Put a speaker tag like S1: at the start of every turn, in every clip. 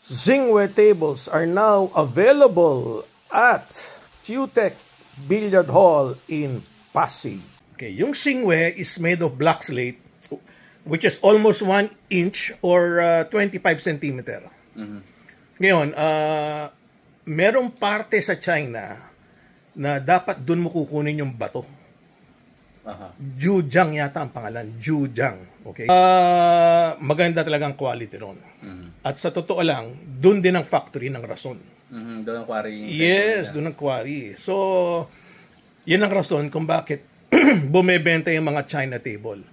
S1: Zingwe tables are now available at QTech Billiard Hall in Pasig. Okay, yung Zingwe is made of black slate, which is almost 1 inch or 25 centimeter. Ngayon, merong parte sa China na dapat dun mo kukunin yung bato. Zhujiang yata ang pangalan. Zhujiang. Okay? Maganda talagang quality ron. At sa totoo lang, dun din ang factory ng rason.
S2: Doon ang quarry.
S1: Yes, dun ang quarry. So, yan ang rason kung bakit bumebenta yung mga China table.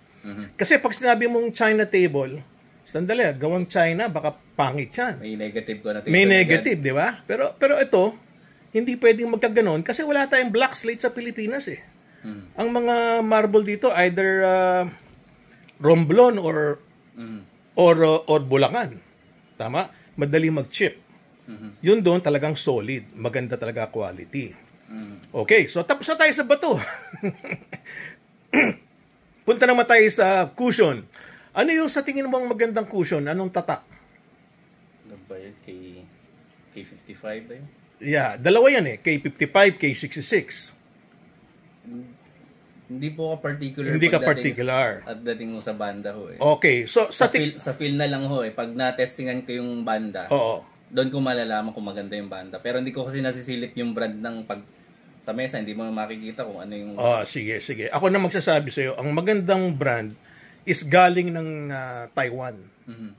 S1: Kasi pag sinabi mong China table, sandali, gawang China, baka pangit yan.
S2: May negative ko na table.
S1: May negative, di ba? Pero ito, hindi pwedeng magkaganon kasi wala tayong black slate sa Pilipinas eh. Ang mga marble dito either Romblon or Bulacan. Tama? Madali mag-chip. Yun doon talagang solid, maganda talaga quality. Okay, so tapos na tayo sa bato. Punta naman tayo sa cushion. Ano yung sa tingin mo ang magandang cushion? Anong tatak?
S2: Ano ba yun? K55 ba yun?
S1: Yeah, dalawa yan eh. K55, K66.
S2: Hindi po ka particular.
S1: Hindi ka particular.
S2: At dating mo sa banda ho eh.
S1: Okay, so
S2: sa feel na lang ho eh. Pag na-testingan ko yung banda, doon ko malalaman kung maganda yung banda. Pero hindi ko kasi nasisilip yung brand ng pag sa mesa, hindi mo makikita kung ano yung...
S1: Sige. Ako na magsasabi sa iyo, ang magandang brand is galing ng Taiwan,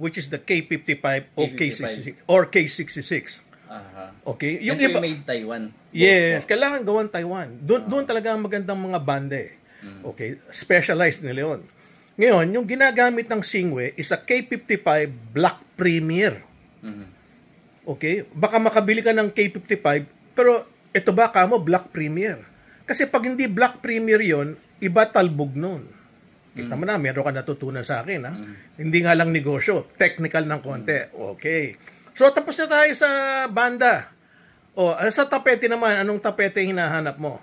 S1: which is the K55 o K66 or K66. Okay,
S2: yung iba made Taiwan.
S1: Yes, kailangan gawan Taiwan. Doon talaga ang magandang mga banda eh. Okay, specialized nila yun. Ngayon, yung ginagamit ng Zingwe is a K55 Black Premier. Okay, baka makabili ka ng K55, pero ito ba kamo Black Premier? Kasi pag hindi Black Premier yon, iba talbog nun. Kita mo na, meron ka natutunan sa akin. Ha? Hindi nga lang negosyo, technical ng konti. Okay. So, tapos na tayo sa banda. Sa tapete naman, anong tapete hinahanap mo?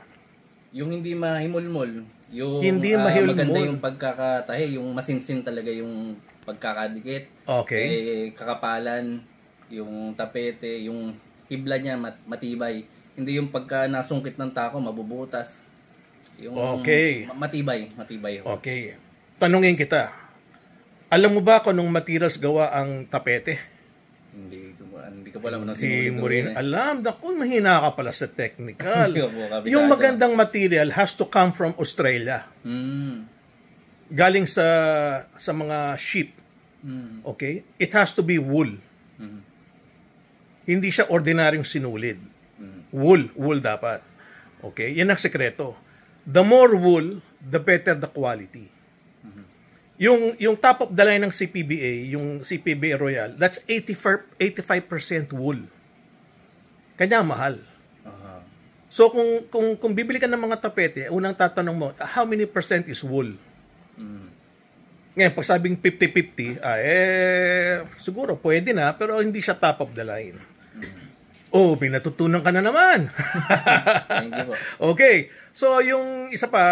S2: Yung hindi mahimulmol. Yung
S1: hindi mahimulmol.
S2: Maganda yung pagkakatahi, yung masinsin talaga yung pagkakadikit.
S1: Okay.
S2: Kakapalan, yung tapete, yung hibla niya matibay. Hindi yung pagka nasungkit ng tako, mabubutas. Yung matibay.
S1: Okay. Tanungin kita. Alam mo ba kung anong materials gawa ang tapete?
S2: Hindi ko pala
S1: Hindi mo rin alam. Naku, mahina ka pala sa technical. Yung magandang material has to come from Australia. Galing sa mga sheep. Okay? It has to be wool. Hindi siya ordinaryong sinulid. Wool dapat. Okay? Yan ang sekreto. The more wool, the better the quality. Yung top of the line ng CPBA, yung CPBA Royal, that's 85% wool. Kanya mahal. So kung bibili ka ng mga tapete, unang tatanong mo, how many percent is wool? Ngayon, pag sabing 50-50, siguro pwede na, pero hindi siya top of the line. Pinatutunan ka na naman.
S2: Thank you po.
S1: Okay. So, yung isa pa,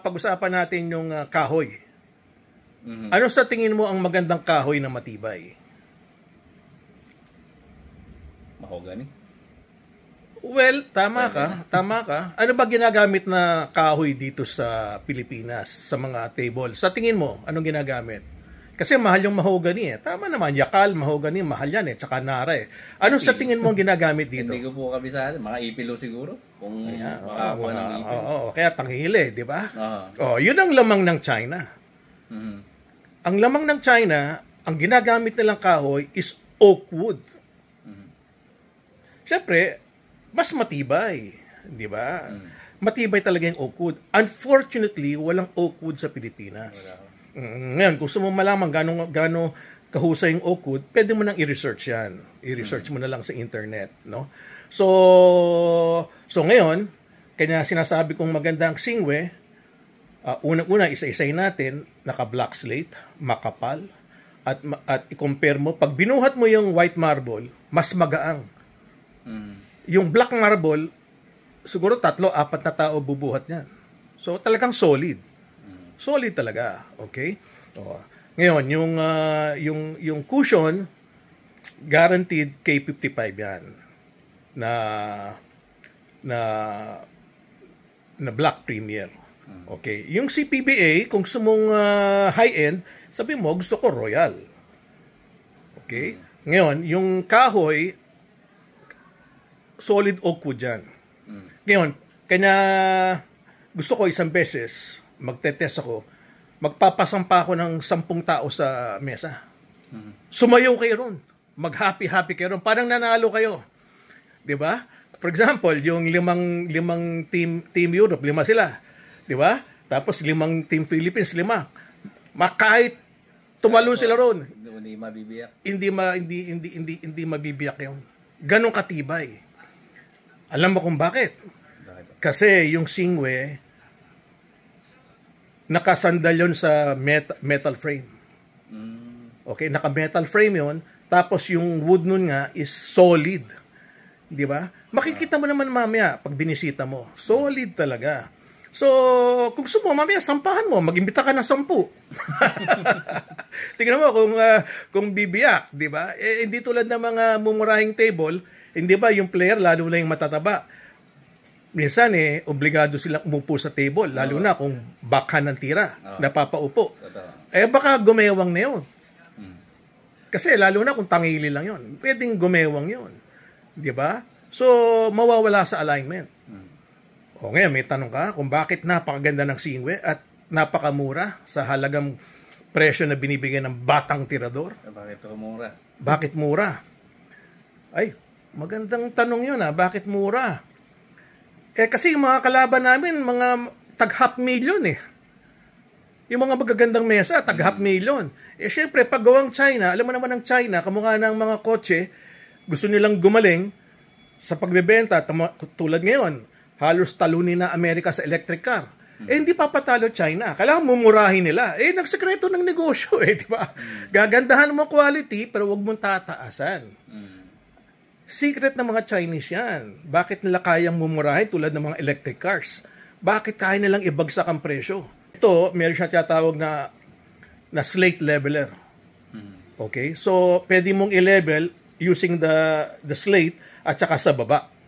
S1: pag-usapan natin yung kahoy. Ano sa tingin mo ang magandang kahoy na matibay?
S2: Mahogany?
S1: Well, tama ka. Ano ba ginagamit na kahoy dito sa Pilipinas, sa mga table? Sa tingin mo, anong ginagamit? Kasi mahal yung mahogany eh. Tama naman, yakal, mahogany, mahal yan eh. Tsaka nara eh. Ano sa tingin mo ang ginagamit dito?
S2: Hindi ko po kabisado. Mga ipilo siguro. Kung makakuha ng ipilo.
S1: Kaya tanghili, di ba? Yun ang lamang ng China. Ang lamang ng China, ang ginagamit nilang kahoy is oak wood. Siyempre, mas matibay. Di ba? Matibay talaga yung oak wood. Unfortunately, walang oak wood sa Pilipinas. Ngayon, kung gusto mo malaman gaano kahusay yung oak wood, pwede mo nang i-research yan. I-research mo na lang sa internet, no? So ngayon, kaya sinasabi kong maganda ang Zingwe, unang-una, isa-isay natin, naka-black slate, makapal, at i-compare mo, pag binuhat mo yung white marble, mas magaang. Yung black marble, siguro 3-4 na tao bubuhat niyan. So, talagang solid. Solid talaga, okay? Ngayon, yung cushion, guaranteed K55 yan na na na Black Premier. Okay. Yung CPBA, kung gusto mong high-end, sabi mo, gusto ko Royal. Okay? Ngayon, yung kahoy, solid oak wood yan. Ngayon, kanya gusto ko isang beses, magte-test ako, magpapasampa ako ng 10 tao sa mesa. Sumayaw kayo ron. Mag-happy-happy kayo ron. Parang nanalo kayo. Diba? For example, yung limang team Europe, 5 sila. 'Di ba? Tapos 5 team Philippines, 5. Kahit tumalo sila ron,
S2: hindi mabibiyak.
S1: Hindi mabibiyak 'yon. Ganong katibay. Alam mo kung bakit? Kasi yung Singwe nakasandal yon sa metal frame. Okay, naka-metal frame 'yon, tapos yung wood nun nga is solid. 'Di ba? Makikita mo naman mamaya pag binisita mo. Solid talaga. So, kung gusto mo, mamaya sampahan mo, mag-imbita ka ng 10. Tingnan mo kung bibiyak, 'di ba? Hindi tulad ng mga mumurahing table, hindi ba yung player lalo na yung matataba. Minsan obligado silang umupo sa table, lalo na kung backhand ng tira, napapaupo. Baka gumewang na 'yon. Kasi lalo na kung tangili lang 'yon, pwedeng gumewang 'yon. 'Di ba? So, mawawala sa alignment. O ngayon, may tanong ka kung bakit napakaganda ng Singwe at napakamura sa halagang presyo na binibigyan ng batang tirador?
S2: Bakit mura?
S1: Bakit mura? Ay, magandang tanong yun Bakit mura? Kasi yung mga kalaban namin, mga tag-500,000 Yung mga magagandang mesa, tag-500,000. Syempre, pag gawang China, alam mo naman ng China, kamukha ng mga kotse, gusto nilang gumaling sa pagbebenta, tulad ngayon, halos talunin na Amerika sa electric car. Hindi papatalo China. Kailangan mumurahin nila. Nagsekreto ng negosyo di ba? Gagandahan mo quality, pero wag mong tataasan. Secret ng mga Chinese yan. Bakit nila kayang mumurahin tulad ng mga electric cars? Bakit kaya nilang ibagsak ang presyo? Ito, meron siya tinatawag na slate leveler. Okay? So, pwede mong i-level using the slate at saka sa baba.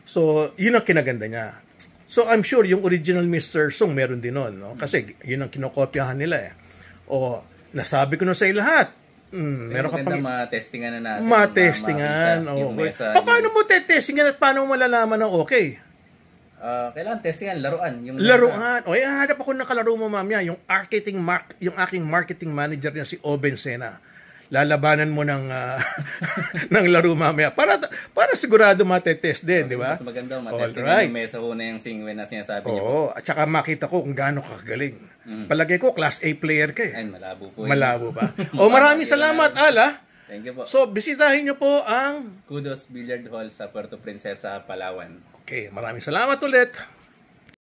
S1: So, yun ang kinaganda niya. So, I'm sure yung original Mr. Song meron din nun, no? Kasi yun ang kinokopyahan nila O, nasabi ko na sa lahat. Meron ka pang
S2: ma-testingan na natin.
S1: Ma-testingan. Paano mo testingan at paano mo malalaman ng okay?
S2: Kailangan testingan, laruan.
S1: Laruan. Hanap ako ng kalaro mo mamaya, yung aking marketing manager niya si Oben Sena. Lalabanan mo ng ng laro mamaya para sigurado matetest din, di ba?
S2: Mas maganda matest din yung mesa ho na yung Singwe na sinasabi niyo.
S1: Oo, at saka makita ko kung gaano kagaling. Palagay ko class A player ka
S2: Ay, malabo po.
S1: Malabo ba? Maraming salamat, Ala.
S2: Thank you po.
S1: So, bisitahin niyo po ang
S2: Kudos Billiard Hall sa Puerto Princesa, Palawan.
S1: Okay, maraming salamat ulit.